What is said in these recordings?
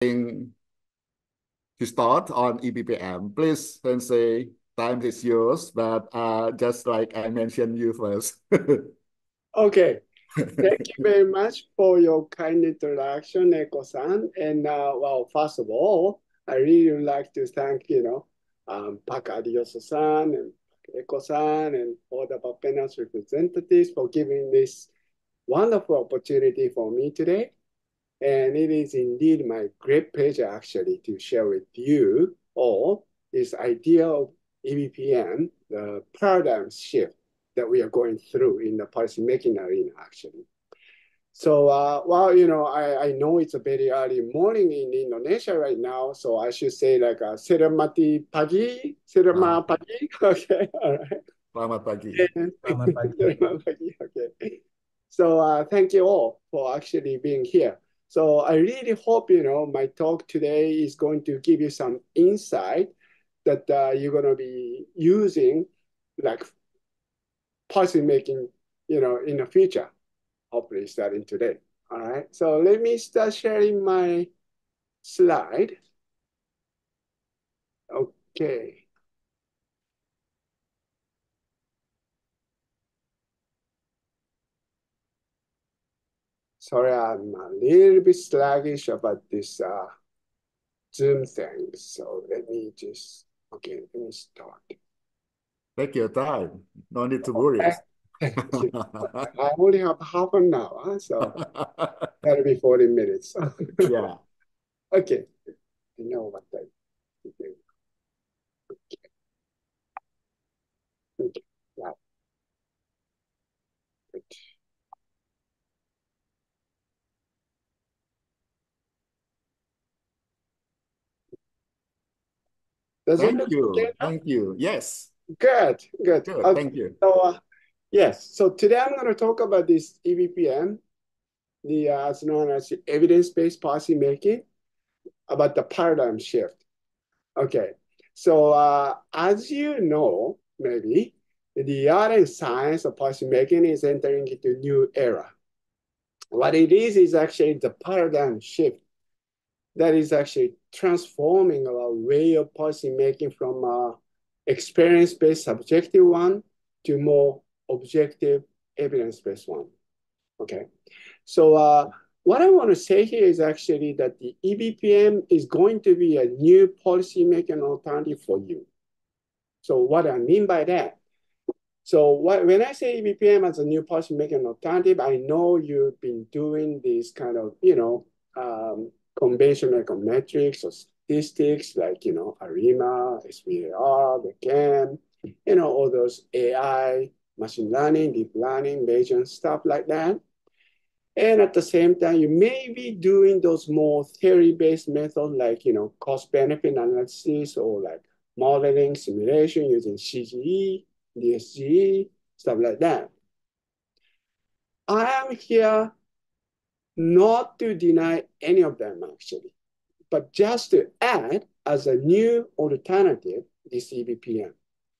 to start on EBPM. Please, Sensei, time is yours, but just like I mentioned you first. Okay. Thank you very much for your kind introduction, Eko-san. And well, first of all, I really would like to thank, Pak Adiyoso-san and Eko-san and all the Bappenas representatives for giving this wonderful opportunity for me today. And it is indeed my great pleasure actually to share with you all this idea of EBPM, the paradigm shift that we are going through in the policymaking arena actually. So, well, I know it's a very early morning in Indonesia right now, so I should say like selamat pagi, selamat pagi. Okay, all right. Selamat pagi. Selamat pagi. Selamat pagi. Okay. So, thank you all for actually being here. So, I really hope my talk today is going to give you some insight that you're going to be using, like policy making, in the future. Hopefully starting today. All right, so let me start sharing my slide. Okay. Sorry, I'm a little bit sluggish about this Zoom thing. So let me start. Take your time. No need to worry. Thank you. I only have half an hour, so that'll be 40 minutes. Yeah. Okay. I know what I do. Okay. Okay. Yeah. Good. Does it look okay now? Thank you. Yes. Good. Good. Okay. Thank you. So, yes. So today I'm going to talk about this EBPM, as known as evidence-based policy making, about the paradigm shift. Okay. So as you know, maybe the art and science of policy making is entering into a new era. What it is actually the paradigm shift that is actually transforming our way of policy making from experience-based subjective one to more objective evidence-based one. Okay. So what I want to say here is actually that the EBPM is going to be a new policy making alternative for you. So what I mean by that, so when I say EBPM as a new policy making alternative, I know you've been doing this kind of, conventional metrics or statistics like, ARIMA, SBAR, the CAM, all those AI, machine learning, deep learning, Bayesian stuff like that. And at the same time, you may be doing those more theory-based methods like, cost-benefit analysis or like modeling, simulation using CGE, DSGE, stuff like that. I am here not to deny any of them actually, but just to add as a new alternative, this EBPM.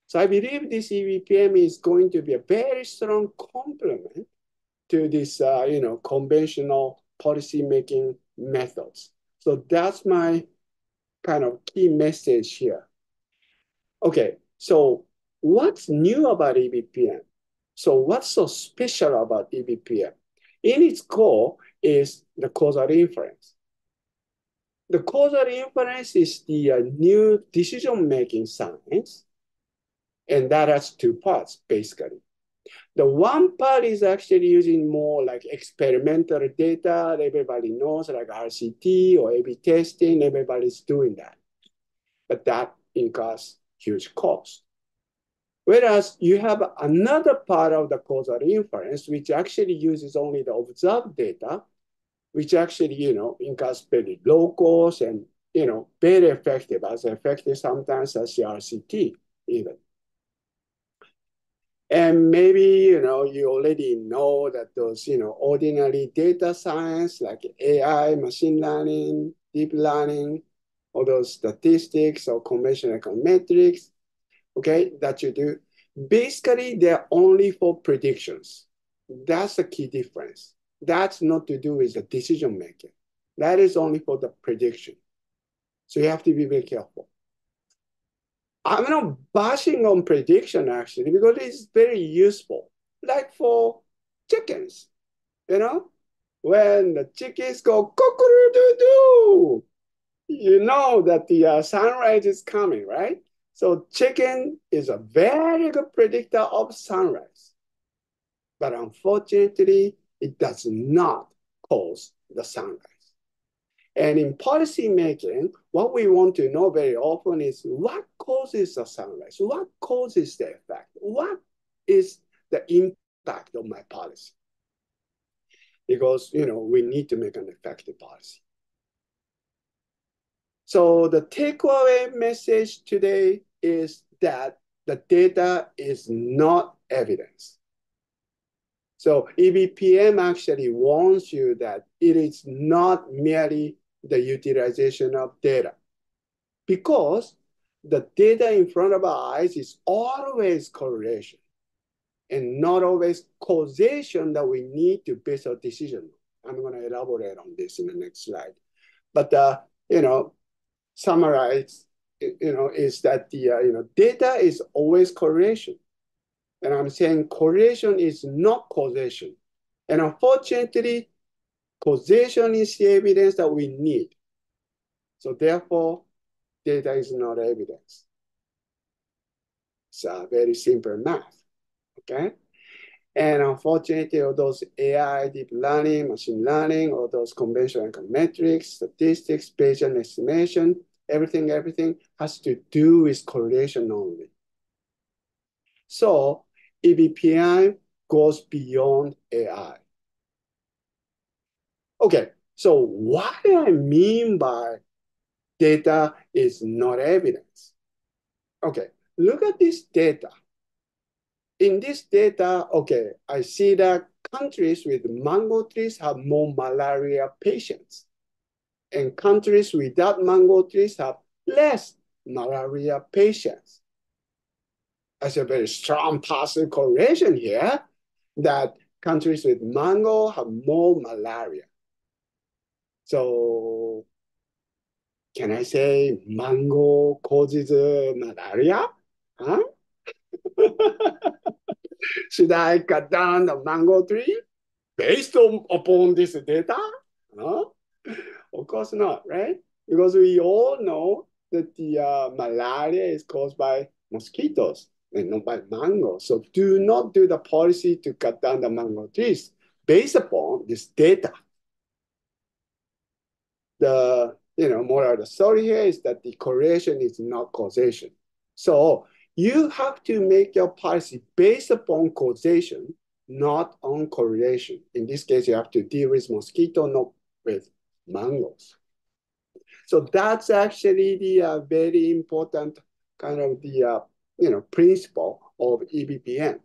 So I believe this EBPM is going to be a very strong complement to this, conventional policy-making methods. So that's my kind of key message here. Okay, so what's new about EBPM? So what's so special about EBPM? In its core is the causal inference. The causal inference is the new decision-making science, and that has two parts, basically. The one part is actually using more like experimental data. Everybody knows like RCT or A/B testing. Everybody's doing that. But that incurs huge cost. Whereas you have another part of the causal inference, which actually uses only the observed data, which actually, incurs very low cost and, very effective, as effective sometimes as the RCT even. And maybe, you already know that those, ordinary data science like AI, machine learning, deep learning, all those statistics or conventional econometrics, okay, that you do. Basically, they're only for predictions. That's the key difference. That's not to do with the decision making. That is only for the prediction. So you have to be very careful. I'm not bashing on prediction actually, because it's very useful. Like for chickens, when the chickens go cock-a-doodle-doo, you know that the sunrise is coming, right? So chicken is a very good predictor of sunrise. But unfortunately, it does not cause the sunrise. And in policy making, what we want to know very often is what causes the sunrise? What causes the effect? What is the impact of my policy? Because, we need to make an effective policy. So the takeaway message today is that the data is not evidence. So EBPM actually warns you that it is not merely the utilization of data, because the data in front of our eyes is always correlation and not always causation that we need to base our decision on. I'm going to elaborate on this in the next slide. But, summarize, is that the, data is always correlation. And I'm saying correlation is not causation. And unfortunately, causation is the evidence that we need. So therefore, data is not evidence. It's a very simple math, okay? And unfortunately, all those AI, deep learning, machine learning, all those conventional metrics, statistics, Bayesian estimation, everything has to do with correlation only. So EBPI goes beyond AI. Okay, so what do I mean by data is not evidence? Okay, look at this data. In this data, okay, I see that countries with mango trees have more malaria patients, and countries without mango trees have less malaria patients. There's a very strong positive correlation here that countries with mango have more malaria. So can I say mango causes malaria? Huh? Should I cut down the mango tree based upon this data? Huh? Of course not, right? Because we all know that the malaria is caused by mosquitoes and not by mango. So do not do the policy to cut down the mango trees based upon this data. The moral of the story here is that the correlation is not causation. So you have to make your policy based upon causation, not on correlation. In this case, you have to deal with mosquito, not with mangoes. So that's actually the very important kind of the principle of EBPM.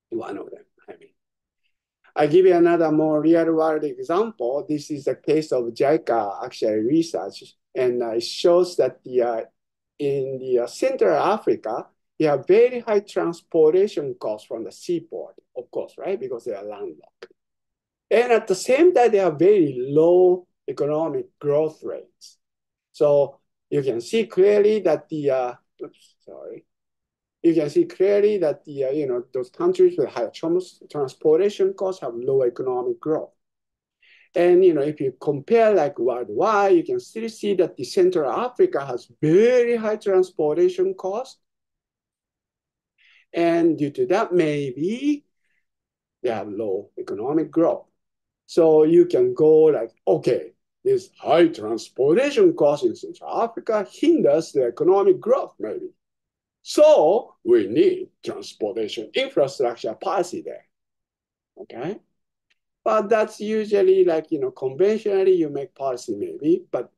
One of them, I mean. I give you another more real-world example. This is a case of JICA actually research, and it shows that in the Central Africa, you have very high transportation costs from the seaport, of course, right? Because they are landlocked. And at the same time, they have very low economic growth rates. So you can see clearly that you can see clearly that those countries with high transportation costs have low economic growth. And if you compare like worldwide, you can still see that the Central Africa has very high transportation costs. And due to that, maybe they have low economic growth. So you can go like, okay, this high transportation cost in Central Africa hinders the economic growth, maybe. So we need transportation infrastructure policy there, okay? But that's usually like, conventionally you make policy maybe, but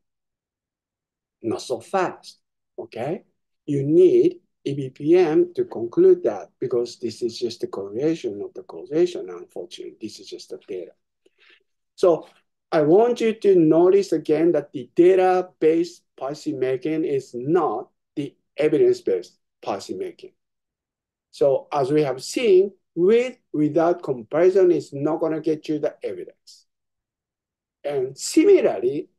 not so fast, okay? You need EBPM to conclude that, because this is just the correlation of the causation, unfortunately. This is just the data. So I want you to notice again that the data-based policymaking is not the evidence-based policymaking. So as we have seen, without comparison is not going to get you the evidence. And similarly,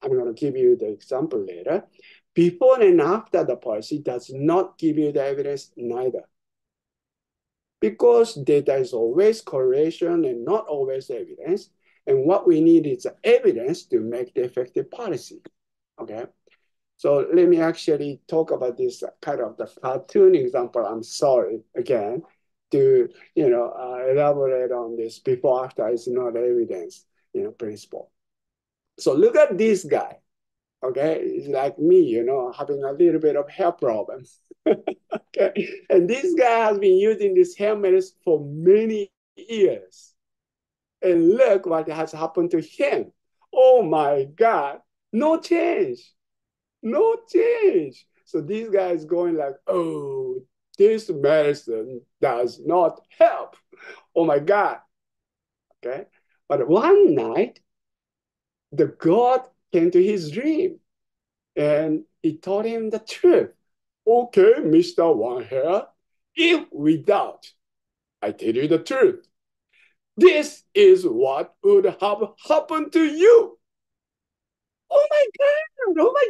I'm going to give you the example later. Before and after the policy does not give you the evidence neither. Because data is always correlation and not always evidence. And what we need is evidence to make the effective policy. Okay. So let me actually talk about this kind of the cartoon example. I'm sorry again to elaborate on this before after is not evidence principle. So look at this guy. Okay, it's like me, having a little bit of hair problems. Okay, and this guy has been using this hair medicine for many years. And look what has happened to him. Oh my God, no change, no change. So this guy is going like, oh, this medicine does not help. Oh my God. Okay, but one night, the God came to his dream and he told him the truth. Okay, Mr. One Hair, if without, I tell you the truth, this is what would have happened to you. Oh my God, oh my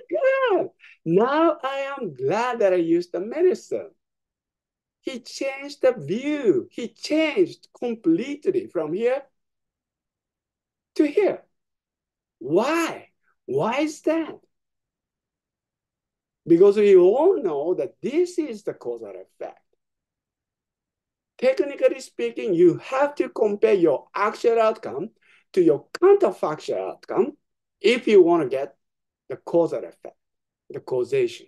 God. Now I am glad that I used the medicine. He changed the view. He changed completely from here to here. Why? Why is that? Because we all know that this is the causal effect. Technically speaking, you have to compare your actual outcome to your counterfactual outcome if you want to get the causal effect, the causation.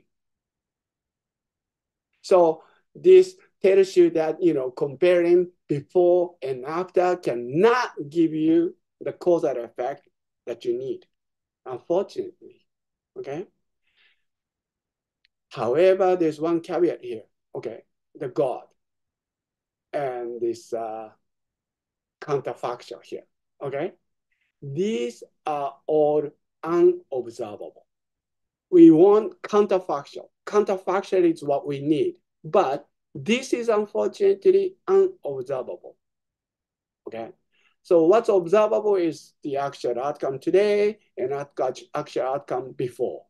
So this tells you that, comparing before and after cannot give you the causal effect that you need, unfortunately, okay? However, there's one caveat here, okay? The God and this counterfactual here, okay? These are all unobservable. We want counterfactual. Counterfactual is what we need, but this is unfortunately unobservable, okay? So what's observable is the actual outcome today and actual outcome before.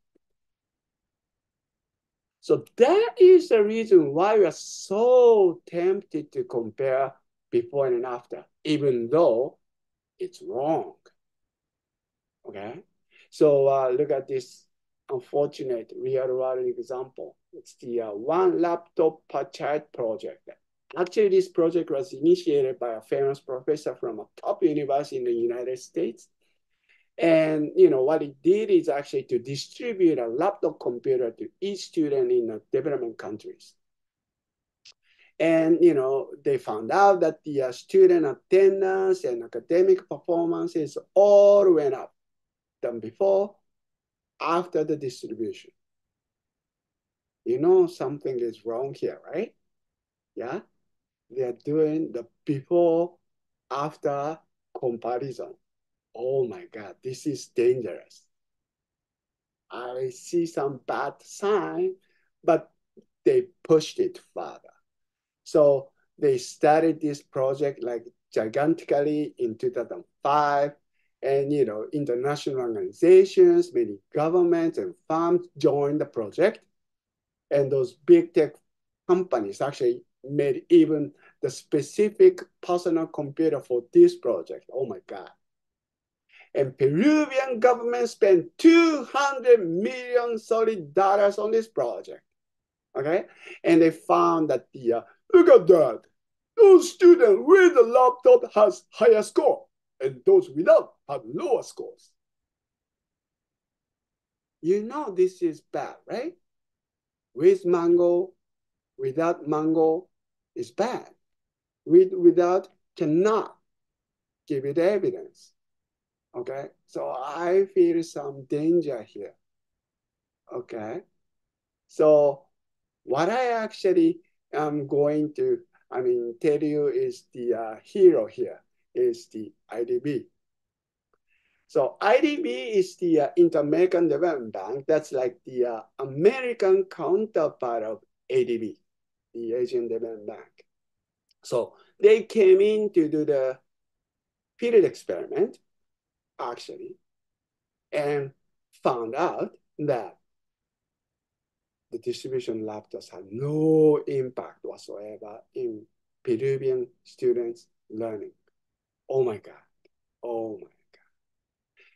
So that is the reason why we are so tempted to compare before and after, even though it's wrong. Okay, so look at this unfortunate real-world example. It's the one laptop per child project. Actually, this project was initiated by a famous professor from a top university in the United States. And what it did is actually to distribute a laptop computer to each student in the development countries. And they found out that the student attendance and academic performances all went up than before, after the distribution. Something is wrong here, right? Yeah, they're doing the before after comparison. Oh my God, this is dangerous. I see some bad sign, but they pushed it further. So they started this project like gigantically in 2005. And, international organizations, many governments and firms joined the project. And those big tech companies actually made even the specific personal computer for this project. Oh my God. And Peruvian government spent $200 million solid dollars on this project. Okay. And they found that look at that. Those students with a laptop has higher score, and those without have lower scores. This is bad, right? With mango, without mango is bad. Without cannot give it evidence. Okay, so I feel some danger here. Okay, so what I actually am going to, tell you is the hero here is the IDB. So IDB is the Inter-American Development Bank. That's like the American counterpart of ADB, the Asian Development Bank. So they came in to do the field experiment. actually, and found out that the distribution lactose had no impact whatsoever in Peruvian students' learning. Oh my God. Oh my God.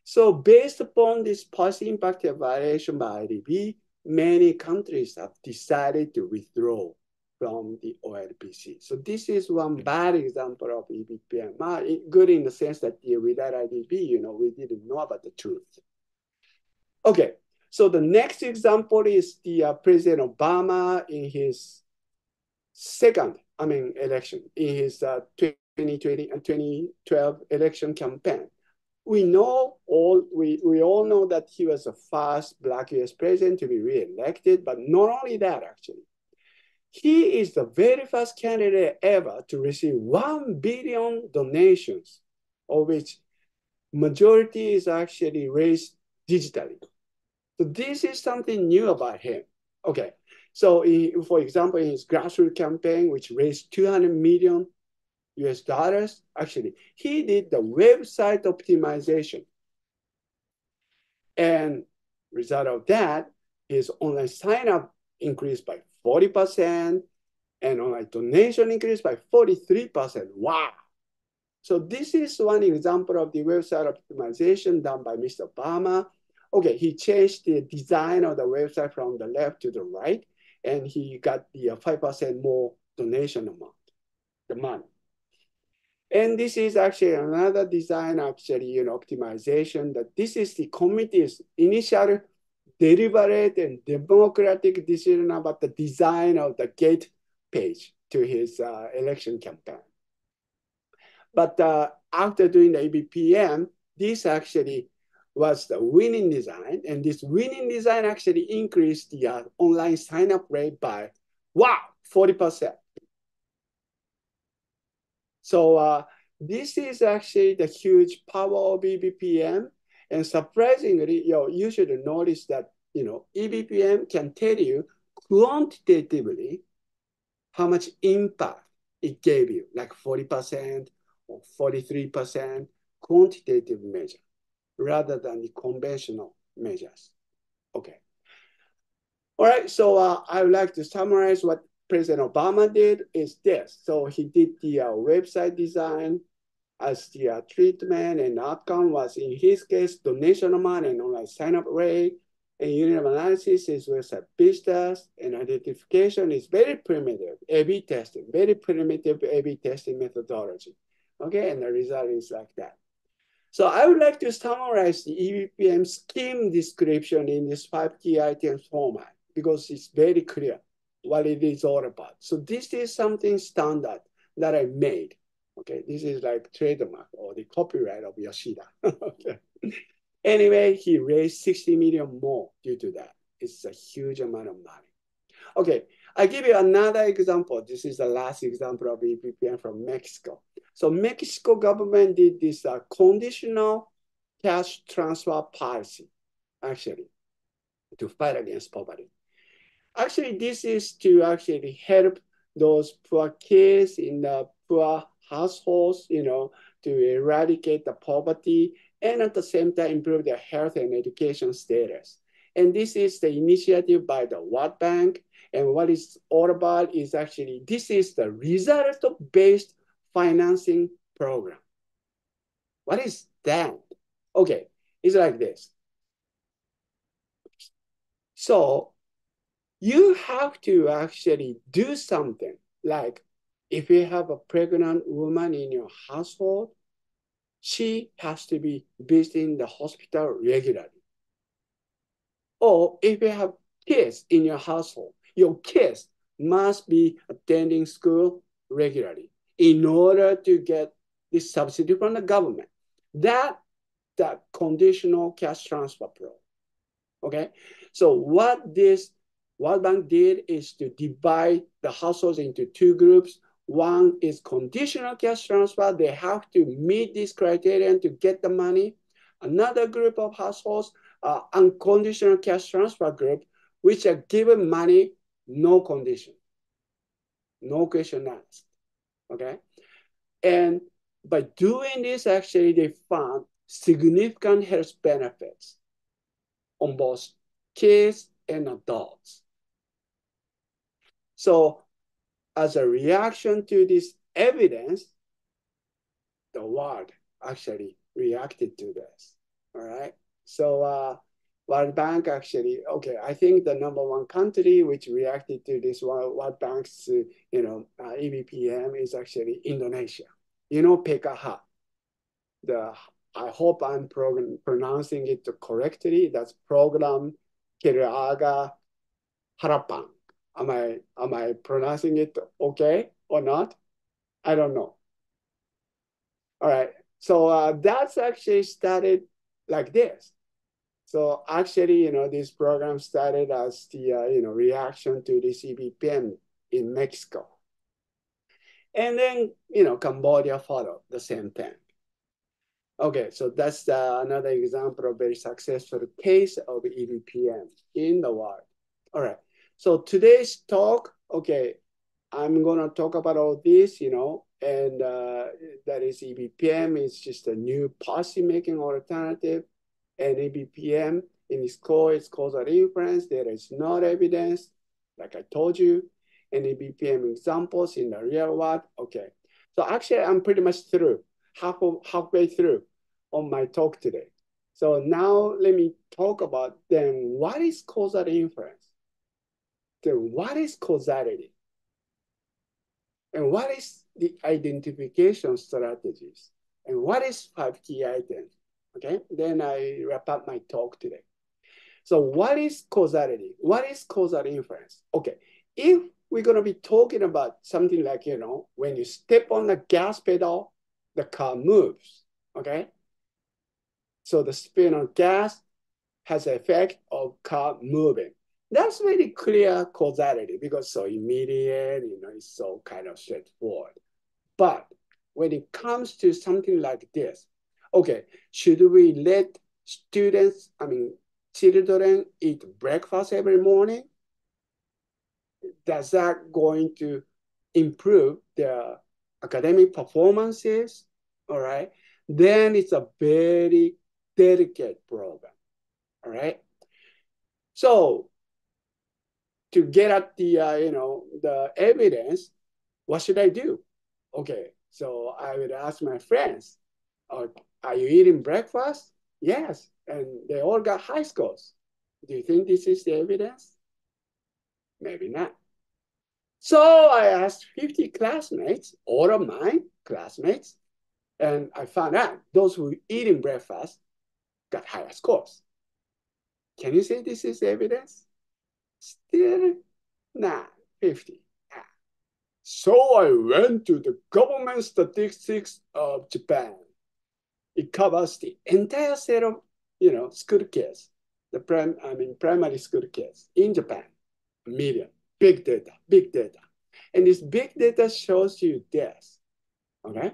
So based upon this positive impact evaluation by IDB, many countries have decided to withdraw from the OLPC. So this is one bad example of EBPM. Good in the sense that without IDB, we didn't know about the truth. Okay, so the next example is the President Obama in his second, election, in his 2020 and 2012 election campaign. We all know that he was the first Black US president to be reelected, but not only that, actually. He is the very first candidate ever to receive 1 billion donations, of which majority is actually raised digitally. So this is something new about him. Okay, so for example, in his grassroots campaign, which raised 200 million US dollars, actually, he did the website optimization. And result of that, his online sign-up increased by 40%, and online donation increased by 43%. Wow. So this is one example of the website optimization done by Mr. Obama. Okay, he changed the design of the website from the left to the right, and he got the 5% more donation amount, the money. And this is actually another design, optimization, that this is the committee's initial deliberate and democratic decision about the design of the gate page to his election campaign. But after doing the EBPM, this actually was the winning design. And this winning design actually increased the online sign-up rate by, wow, 40%. So this is actually the huge power of EBPM. And surprisingly, you should notice that, EBPM can tell you quantitatively how much impact it gave you, like 40% or 43% quantitative measure, rather than the conventional measures. Okay. All right, so I would like to summarize what President Obama did is this. So he did the website design as the treatment, and outcome was, in his case, donation amount and online sign-up rate. And unit of analysis is website visitors, and identification is very primitive, A/B testing, very primitive A/B testing methodology. Okay, and the result is like that. So I would like to summarize the EBPM scheme description in this 5 key items format, because it's very clear what it is all about. So this is something standard that I made. Okay, this is like trademark or the copyright of Yoshida. Okay. Anyway, he raised 60 million more due to that. It's a huge amount of money. Okay, I give you another example. This is the last example of EBPM from Mexico. So Mexico government did this conditional cash transfer policy, actually, to fight against poverty. Actually, this is to actually help those poor kids in the poor households, to eradicate the poverty, and at the same time improve their health and education status. And this is the initiative by the World Bank. And what it's all about is actually, this is the result-based financing program. What is that? Okay, it's like this. So you have to actually do something, like if you have a pregnant woman in your household, she has to be visiting the hospital regularly. Or if you have kids in your household, your kids must be attending school regularly in order to get this subsidy from the government. That conditional cash transfer program. Okay, so what this World Bank did is to divide the households into 2 groups. One is conditional cash transfer. They have to meet this criterion to get the money. Another group of households are unconditional cash transfer group, which are given money, no condition, no question asked. Okay, and by doing this, actually, they found significant health benefits on both kids and adults. So as a reaction to this evidence, the world actually reacted to this, all right? So World Bank actually, okay, I think the number one country which reacted to this World Bank's, EBPM is actually Indonesia. You know, PKH. I hope I'm pronouncing it correctly. That's Program Kerja Harapan. Am I pronouncing it okay or not? I don't know. All right. So that's actually started like this. So actually, this program started as the reaction to the EBPM in Mexico. And then, Cambodia followed the same thing. Okay, so that's another example of very successful case of EBPM in the world. All right, so today's talk, okay, I'm gonna talk about all this, and that is EBPM is just a new policy-making alternative, and EBPM in its core is causal inference. There is no evidence, like I told you, and EBPM examples in the real world. Okay, so actually I'm pretty much through, halfway through on my talk today. So now let me talk about then what is causal inference? Then what is causality? And what is the identification strategies? And what is 5 key items? Okay, then I wrap up my talk today. So what is causality? What is causal inference? Okay, if we're gonna be talking about something like, when you step on the gas pedal, the car moves, okay? So the spin on gas has the effect of car moving. That's very clear causality because so immediate, it's so kind of straightforward. But when it comes to something like this, okay, should we let children eat breakfast every morning? Does that going to improve their academic performances? All right, then it's a very delicate program. All right. So to get at the the evidence, what should I do? Okay, so I would ask my friends, are you eating breakfast? Yes, and they all got high scores. Do you think this is the evidence? Maybe not. So I asked 50 classmates, all of my classmates, and I found out those who eating breakfast got higher scores. Can you say this is evidence? Still not 50. So I went to the government statistics of Japan. It covers the entire set of, school kids, primary school kids in Japan, a million, big data. And this big data shows you this, okay?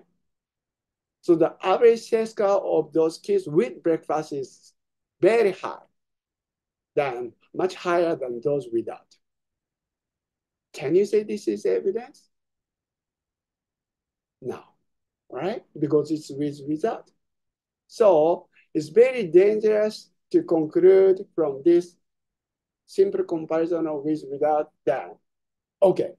So the average test score of those kids with breakfast is very high, much higher than those without. Can you say this is evidence? No, right? Because it's without. So it's very dangerous to conclude from this simple comparison of with without that. Okay,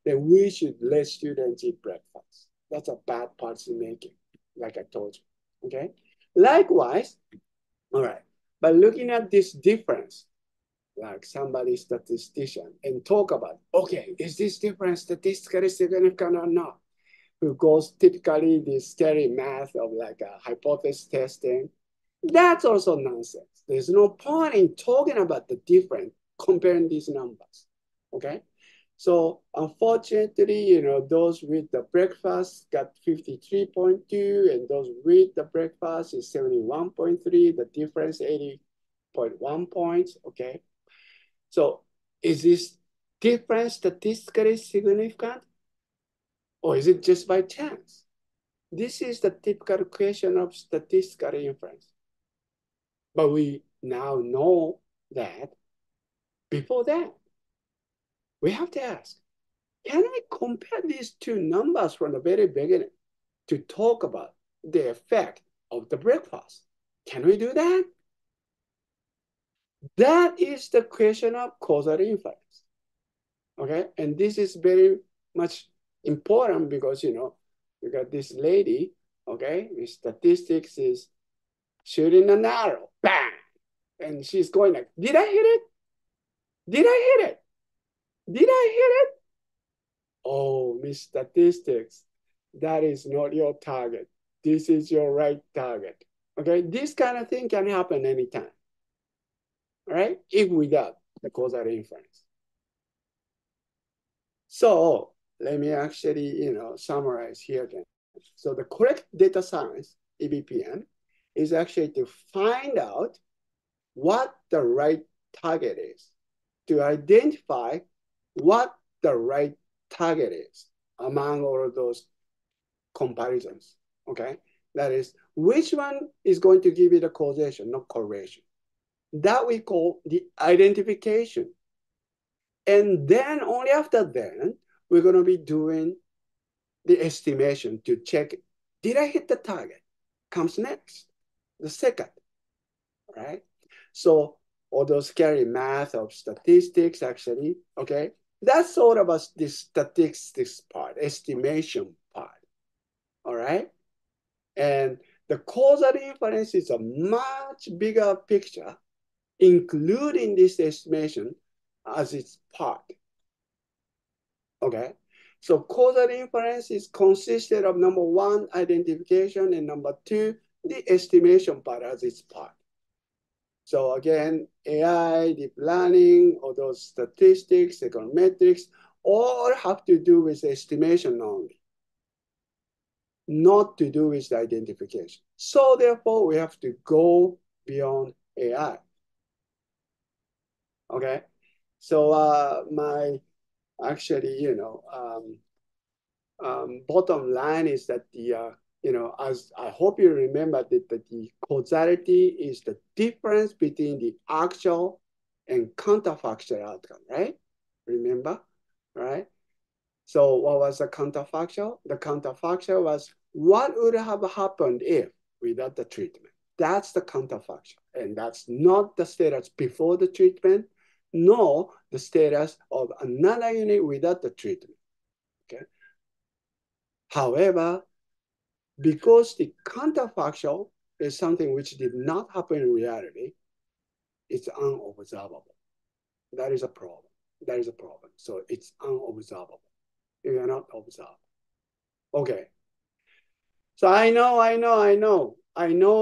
then we should let students eat breakfast. That's a bad policy making, like I told you, okay? Likewise, all right, by looking at this difference, like somebody statistician, and talk about, okay, is this difference statistically significant or not? Who goes typically the scary math of like a hypothesis testing. That's also nonsense. There's no point in talking about the difference, comparing these numbers, okay? So unfortunately, those with the breakfast got 53.2 and those with the breakfast is 71.3, the difference 80.1 points, okay? So is this difference statistically significant? Or is it just by chance? This is the typical question of statistical inference. But we now know that before that, we have to ask, can I compare these two numbers from the very beginning to talk about the effect of the breakfast. Can we do that? That is the question of causal inference. Okay, and this is very much important because, you know, you got this lady, okay, with statistics is shooting an arrow, bang, and she's going like, did I hit it? Did I hit it? Did I hit it? Oh, Miss Statistics, that is not your target. This is your right target. Okay, this kind of thing can happen anytime. All right, if without the causal inference. So let me actually, you know, summarize here again. So the correct data science, EBPM, is actually to find out what the right target is, to identify what the right target is among all of those comparisons, okay? That is, which one is going to give you the causation, not correlation. That we call the identification. And then only after then, we're going to be doing the estimation to check, did I hit the target? Comes next, the second, right? So all those scary math of statistics actually, okay? That's all about the statistics part, estimation part, all right? And the causal inference is a much bigger picture, including this estimation as its part, okay? So causal inference is consisted of number one, identification, and number two, the estimation part as its part. So again, AI, deep learning, all those statistics, econometrics, all have to do with estimation only, not to do with the identification. So therefore, we have to go beyond AI. Okay, so my actually, you know, bottom line is that you know, as I hope you remember that the causality is the difference between the actual and counterfactual outcome, right? Remember, right? So what was the counterfactual? The counterfactual was what would have happened if without the treatment. That's the counterfactual. And that's not the status before the treatment, nor the status of another unit without the treatment, okay? However, because the counterfactual is something which did not happen in reality, it's unobservable. That is a problem. That is a problem. So it's unobservable. You cannot observe. Okay. So I know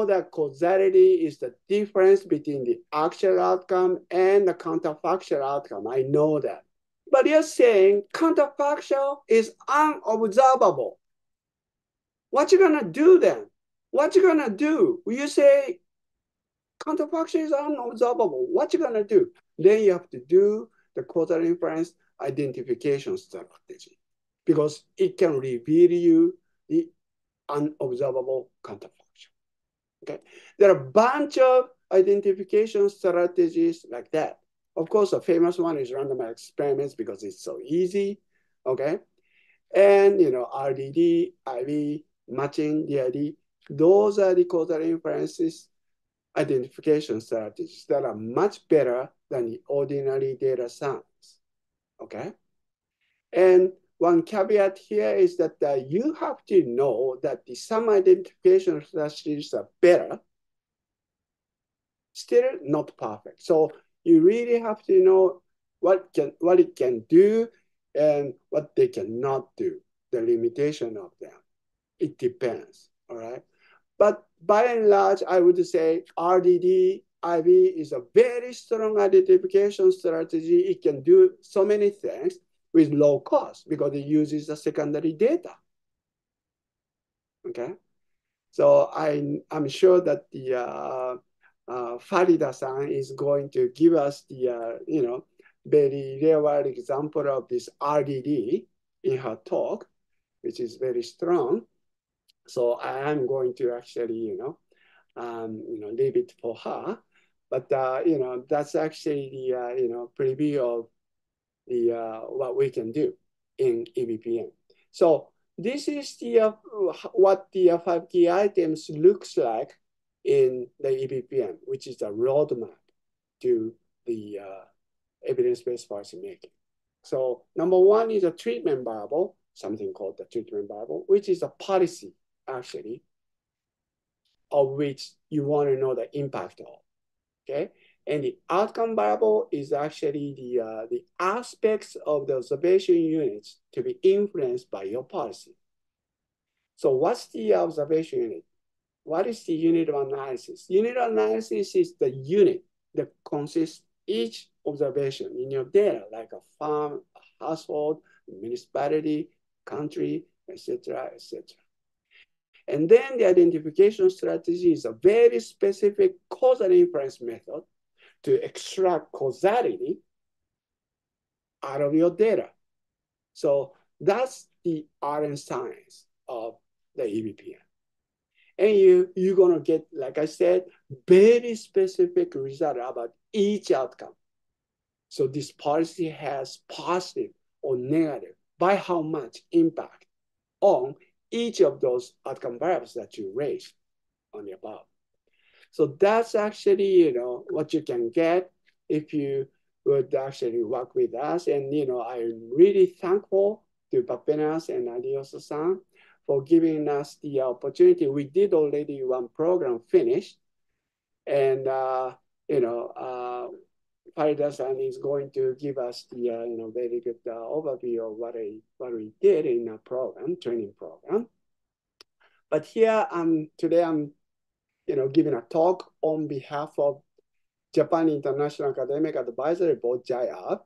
that causality is the difference between the actual outcome and the counterfactual outcome. I know that. But you're saying counterfactual is unobservable. What you gonna do then? What you gonna do? You say counterfactual is unobservable. What you gonna do? Then you have to do the causal inference identification strategy because it can reveal you the unobservable counterfactual. Okay, there are a bunch of identification strategies like that. Of course, a famous one is randomized experiments because it's so easy. Okay, and you know, RDD, IV, matching, DID, those are the causal inferences identification strategies that are much better than the ordinary data science, okay? And one caveat here is that you have to know that the some identification strategies are better, still not perfect. So you really have to know what it can do and what they cannot do, the limitation of them. It depends, all right? But by and large, I would say RDD, IV is a very strong identification strategy. It can do so many things with low cost because it uses the secondary data. Okay, so I'm sure that the Farida-san is going to give us the you know, very real-world example of this RDD in her talk, which is very strong. So I am going to actually, you know, leave it for her. But, you know, that's actually the, you know, preview of the what we can do in EBPM. So this is the what the 5 key items looks like in the EBPM, which is a roadmap to the evidence-based policy making. So number one is a treatment variable, something called the treatment variable, which is a policy actually, of which you want to know the impact of, okay? And the outcome variable is actually the aspects of the observation units to be influenced by your policy. So what's the observation unit? What is the unit of analysis? Unit of analysis is the unit that consists each observation in your data, like a farm, a household, a municipality, country, etc., etc. And then the identification strategy is a very specific causal inference method to extract causality out of your data. So that's the art and science of the EBPM. And you're going to get, like I said, very specific result about each outcome. So this policy has positive or negative by how much impact on each of those outcome variables that you raised on the above. So that's actually, what you can get if you would actually work with us. And, I'm really thankful to Bappenas and Adiyoso-san for giving us the opportunity. We did already one program finished. And, Farida-san is going to give us the, very good overview of what we did in a program, training program. But here, today I'm giving a talk on behalf of Japan International Academic Advisory Board, JIAB,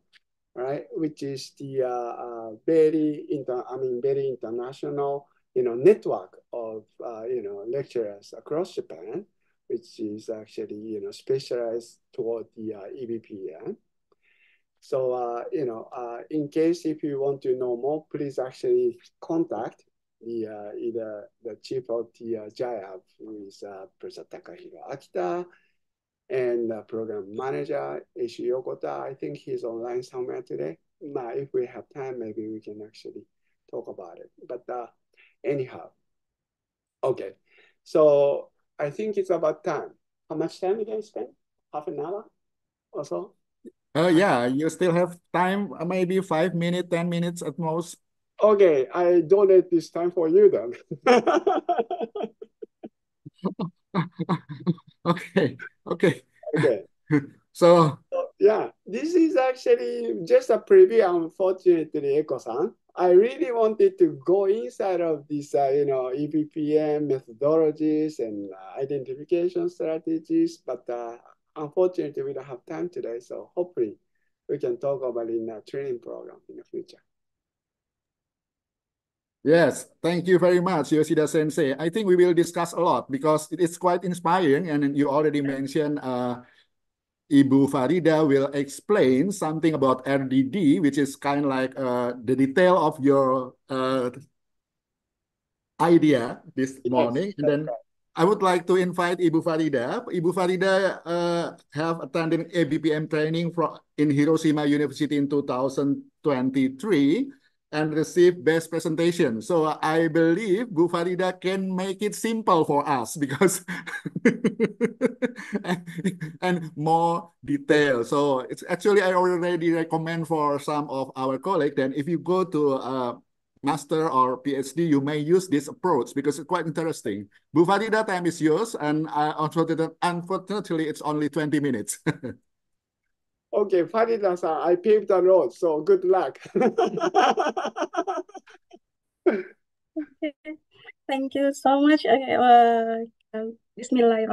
right, which is the very international, network of, lecturers across Japan, which is actually, specialized toward the EBPM. So, in case if you want to know more, please actually contact either the chief of the JIAB, who is Professor Takahiro Akita, and program manager, Ishi Yokota. I think he's online somewhere today. If we have time, maybe we can actually talk about it. But anyhow, okay. So I think it's about time. How much time we can spend? Half an hour or so? Yeah, you still have time, maybe 5 minutes, 10 minutes at most. Okay, I donate this time for you then. Okay, okay. Okay. So, yeah, this is actually just a preview, unfortunately, Eko-san. I really wanted to go inside of this, EBPM methodologies and identification strategies, but unfortunately, we don't have time today. So hopefully, we can talk about it in a training program in the future. yes, thank you very much, Yoshida Sensei. I think we will discuss a lot because it is quite inspiring, and you already mentioned Ibu Farida will explain something about RDD, which is kind of like the detail of your idea this morning. And then I would like to invite Ibu Farida. Ibu Farida have attended ABPM training in Hiroshima University in 2023 and received best presentation. So I believe Bu Farida can make it simple for us because and more detail. So it's actually I already recommend for some of our colleagues. Then if you go to master or PhD, you may use this approach because it's quite interesting. Bu Farida, time is yours, and unfortunately, it's only 20 minutes. Okay, Farida-san, I paved the road, so good luck. Okay. Thank you so much. Bismillahirrahmanirrahim.